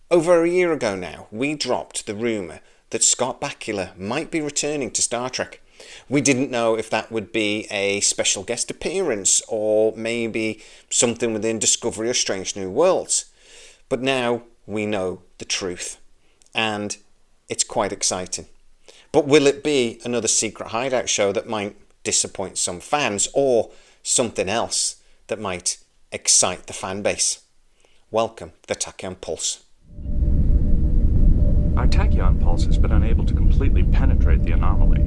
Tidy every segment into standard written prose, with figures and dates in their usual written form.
Over a year ago now, we dropped the rumour that Scott Bakula might be returning to Star Trek. We didn't know if that would be a special guest appearance or maybe something within Discovery or Strange New Worlds. But now we know the truth, and it's quite exciting. But will it be another Secret Hideout show that might disappoint some fans, or something else that might excite the fan base? Welcome to the Tachyon Pulse. Our tachyon pulse has been unable to completely penetrate the anomaly.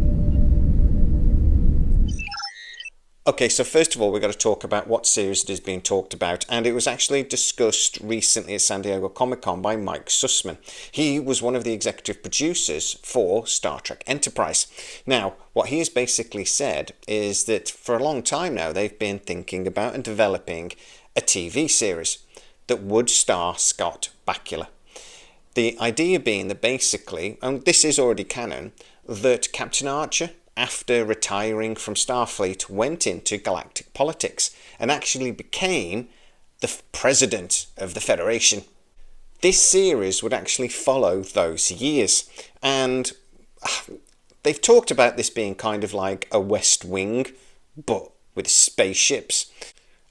Okay, so first of all, we've got to talk about what series it is being talked about, and it was actually discussed recently at San Diego Comic-Con by Mike Sussman. He was one of the executive producers for Star Trek Enterprise. Now, what he has basically said is that for a long time now, they've been thinking about and developing a TV series that would star Scott Bakula. The idea being that basically, and this is already canon, that Captain Archer, after retiring from Starfleet, went into galactic politics and actually became the president of the Federation. This series would actually follow those years, and they've talked about this being kind of like a West Wing, but with spaceships.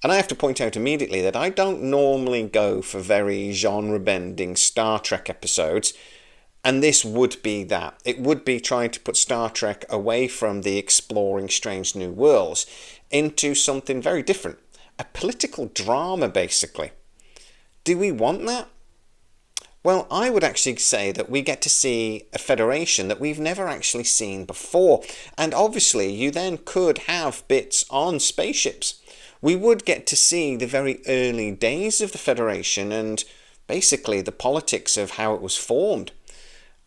And I have to point out immediately that I don't normally go for very genre-bending Star Trek episodes, and this would be that. It would be trying to put Star Trek away from the exploring strange new worlds into something very different. A political drama, basically. Do we want that? Well, I would actually say that we get to see a Federation that we've never actually seen before, and obviously you then could have bits on spaceships. We would get to see the very early days of the Federation and basically the politics of how it was formed.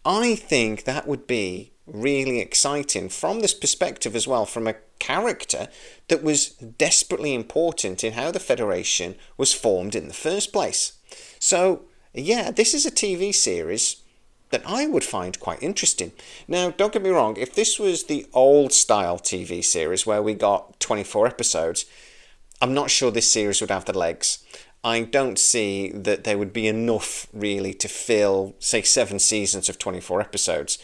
I think that would be really exciting from this perspective as well, from a character that was desperately important in how the Federation was formed in the first place. So, yeah, this is a TV series that I would find quite interesting. Now, don't get me wrong, if this was the old style TV series where we got 24 episodes, I'm not sure this series would have the legs. I don't see that there would be enough really to fill, say, 7 seasons of 24 episodes.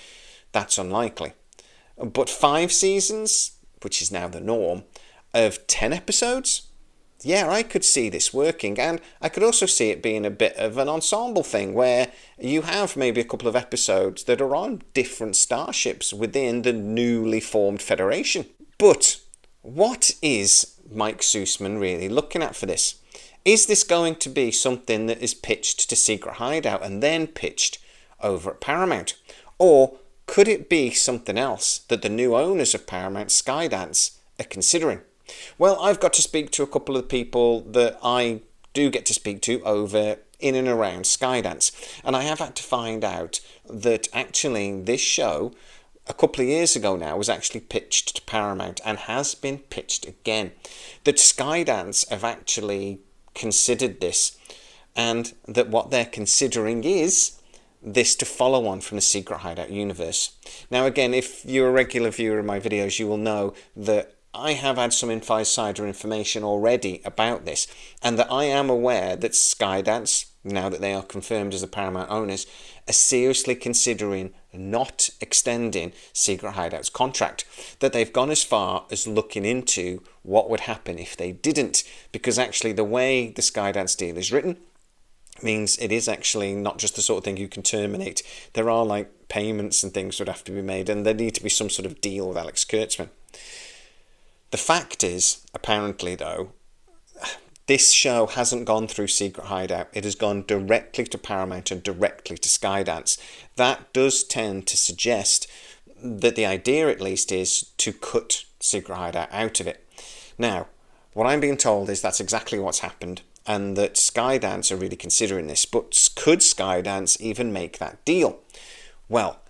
That's unlikely. But 5 seasons, which is now the norm, of 10 episodes? Yeah, I could see this working, and I could also see it being a bit of an ensemble thing where you have maybe a couple of episodes that are on different starships within the newly formed Federation. But what is Mike Sussman really looking at for this? Is this going to be something that is pitched to Secret Hideout and then pitched over at Paramount? Or could it be something else that the new owners of Paramount, Skydance, are considering? Well, I've got to speak to a couple of people that I do get to speak to over in and around Skydance, and I have had to find out that actually this show a couple of years ago now was actually pitched to Paramount and has been pitched again. That Skydance have actually considered this, and that what they're considering is this to follow on from the Secret Hideout universe. Now again, if you're a regular viewer of my videos, you will know that I have had some insider information already about this, and that I am aware that Skydance, now that they are confirmed as the Paramount owners, are seriously considering not extending Secret Hideout's contract. That they've gone as far as looking into what would happen if they didn't, because actually the way the Skydance deal is written means it is actually not just the sort of thing you can terminate. There are like payments and things would have to be made, and there need to be some sort of deal with Alex Kurtzman. The fact is, apparently though, this show hasn't gone through Secret Hideout. It has gone directly to Paramount and directly to Skydance. That does tend to suggest that the idea at least is to cut Secret Hideout out of it. Now, what I'm being told is that's exactly what's happened, and that Skydance are really considering this. But could Skydance even make that deal? Well,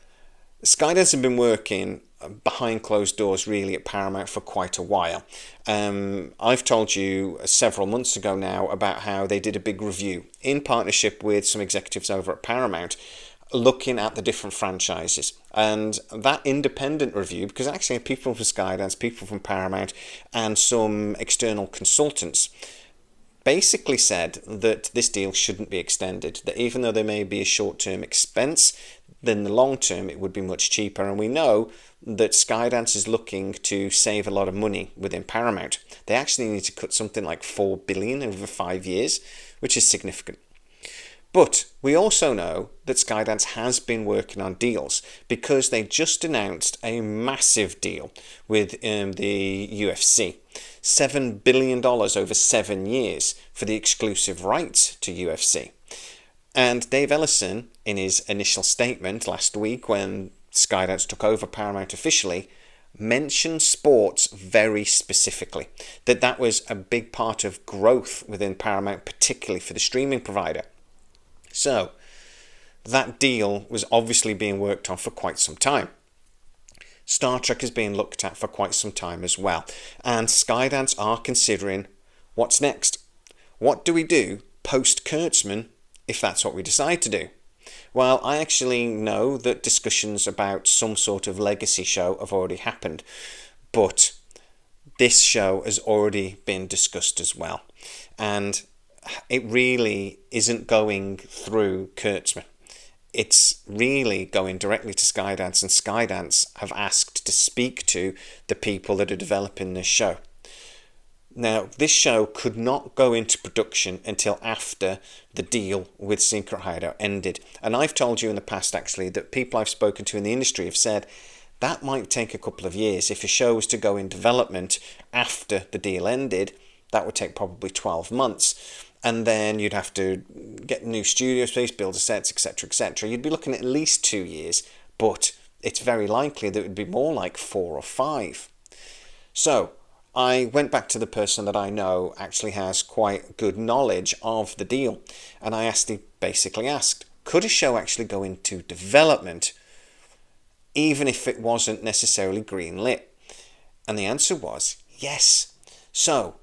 Skydance have been working behind closed doors really at Paramount for quite a while. I've told you several months ago now about how they did a big review in partnership with some executives over at Paramount looking at the different franchises. And that independent review, because actually people from Skydance, people from Paramount and some external consultants basically said that this deal shouldn't be extended, that even though there may be a short-term expense, then in the long term it would be much cheaper. And we know that Skydance is looking to save a lot of money within Paramount. They actually need to cut something like $4 billion over 5 years, which is significant. But we also know that Skydance has been working on deals, because they just announced a massive deal with the UFC. $7 billion over 7 years for the exclusive rights to UFC. And Dave Ellison, in his initial statement last week when Skydance took over Paramount officially, mentioned sports very specifically. That was a big part of growth within Paramount, particularly for the streaming provider. So, that deal was obviously being worked on for quite some time. Star Trek is being looked at for quite some time as well. And Skydance are considering what's next. What do we do post Kurtzman if that's what we decide to do? Well, I actually know that discussions about some sort of legacy show have already happened. But this show has already been discussed as well. And it really isn't going through Kurtzman. It's really going directly to Skydance, and Skydance have asked to speak to the people that are developing this show. Now, this show could not go into production until after the deal with Secret Hideout ended. And I've told you in the past, actually, that people I've spoken to in the industry have said that might take a couple of years. If a show was to go in development after the deal ended, that would take probably 12 months. And then you'd have to get new studio space, build the sets, etc., etc. You'd be looking at least 2 years, but it's very likely that it would be more like 4 or 5. So I went back to the person that I know actually has quite good knowledge of the deal, and I basically asked, could a show actually go into development even if it wasn't necessarily greenlit? And the answer was yes. So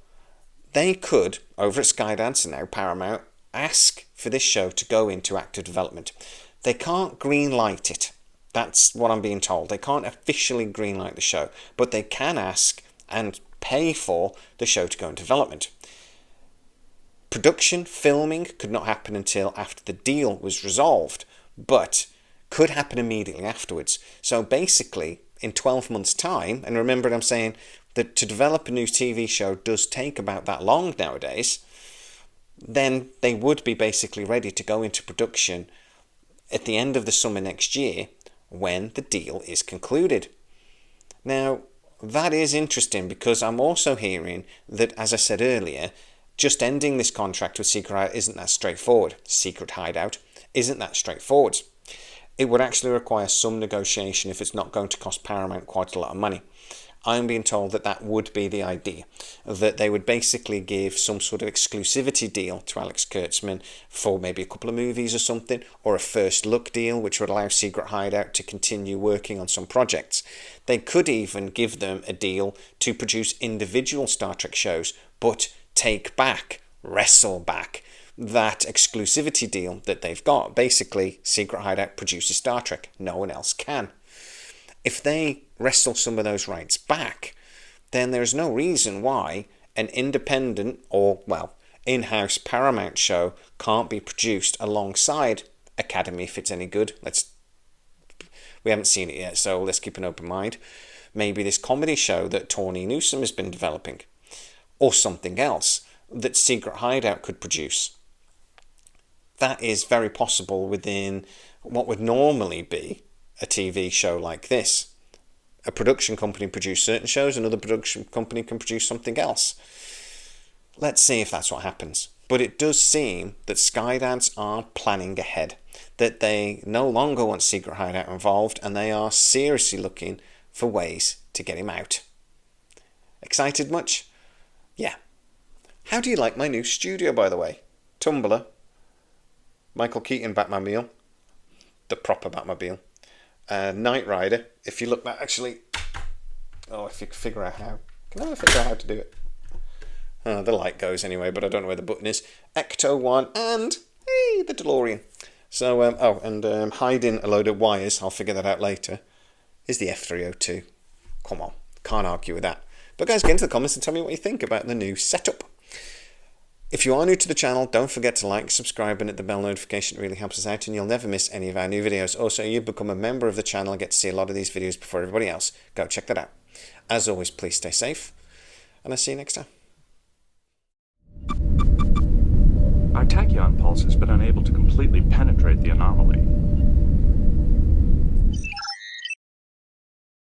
they could, over at Skydance and now Paramount, ask for this show to go into active development. They can't greenlight it. That's what I'm being told. They can't officially greenlight the show, but they can ask and pay for the show to go into development. Production, filming could not happen until after the deal was resolved, but could happen immediately afterwards. So basically, in 12 months' time, and remember I'm saying that to develop a new TV show does take about that long nowadays, then they would be basically ready to go into production at the end of the summer next year when the deal is concluded. Now, that is interesting, because I'm also hearing that, as I said earlier, just ending this contract with Secret Hideout isn't that straightforward. Secret Hideout isn't that straightforward. It would actually require some negotiation if it's not going to cost Paramount quite a lot of money. I'm being told that that would be the idea, that they would basically give some sort of exclusivity deal to Alex Kurtzman for maybe a couple of movies or something, or a first look deal which would allow Secret Hideout to continue working on some projects. They could even give them a deal to produce individual Star Trek shows, but wrestle back that exclusivity deal that they've got. Basically, Secret Hideout produces Star Trek, no one else can. If they wrestle some of those rights back, then there's no reason why an independent or, in-house Paramount show can't be produced alongside Academy if it's any good. We haven't seen it yet, so let's keep an open mind. Maybe this comedy show that Tawny Newsome has been developing, or something else that Secret Hideout could produce. That is very possible within what would normally be a TV show like this. A production company produces certain shows, another production company can produce something else. Let's see if that's what happens. But it does seem that Skydance are planning ahead, that they no longer want Secret Hideout involved, and they are seriously looking for ways to get him out. Excited much? Yeah. How do you like my new studio, by the way? Tumblr. Michael Keaton Batmobile. The proper Batmobile. Knight Rider. If you look back, actually... if you can figure out how. Can I figure out how to do it? The light goes anyway, but I don't know where the button is. Ecto 1 and... hey, the DeLorean. So, hiding a load of wires, I'll figure that out later, is the F302. Come on. Can't argue with that. But guys, get into the comments and tell me what you think about the new setup. If you are new to the channel, don't forget to like, subscribe and hit the bell notification. It really helps us out and you'll never miss any of our new videos. Also, you become a member of the channel and get to see a lot of these videos before everybody else. Go check that out. As always, please stay safe and I'll see you next time. Our tachyon pulse has been unable to completely penetrate the anomaly.